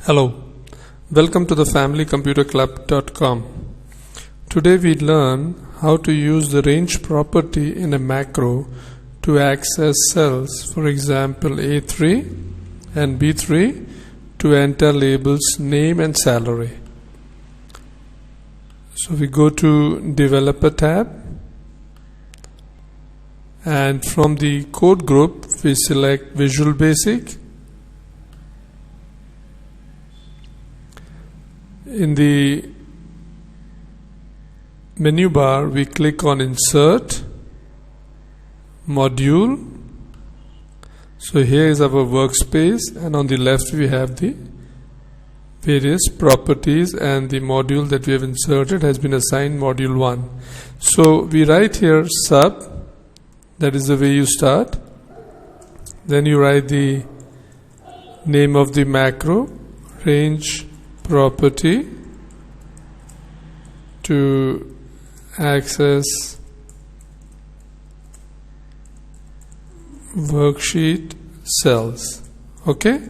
Hello, welcome to the familycomputerclub.com. Today we learn how to use the range property in a macro to access cells, for example A3 and B3, to enter labels name and salary. So we go to Developer tab, and from the code group we select Visual Basic. In the menu bar we click on Insert, Module. So here is our workspace, and on the left we have the various properties, and the module that we have inserted has been assigned module 1. So we write here sub, that is the way you start. Then you write the name of the macro, range property to access worksheet cells, okay,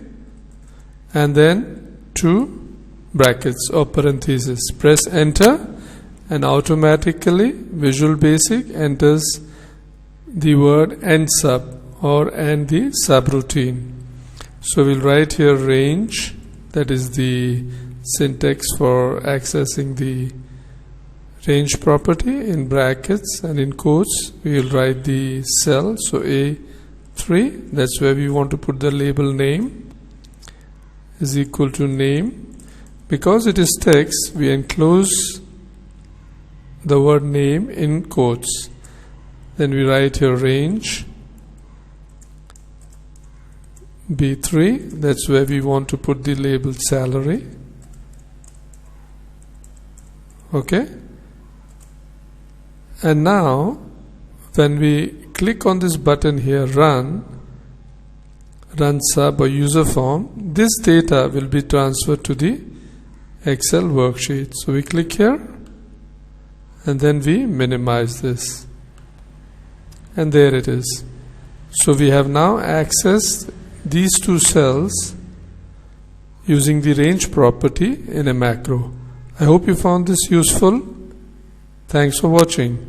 and then two brackets or parentheses. Press enter and automatically Visual Basic enters the word end sub or and the subroutine. So we'll write here range, that is the syntax for accessing the range property, in brackets, and in quotes we will write the cell. So A3, that's where we want to put the label name, is equal to name. Because it is text, we enclose the word name in quotes. Then we write here range B3, that's where we want to put the label salary, okay. And now when we click on this button here, run sub or user form, this data will be transferred to the Excel worksheet. So we click here and then we minimize this, and there it is. So we have now accessed these two cells using the range property in a macro. I hope you found this useful. Thanks for watching.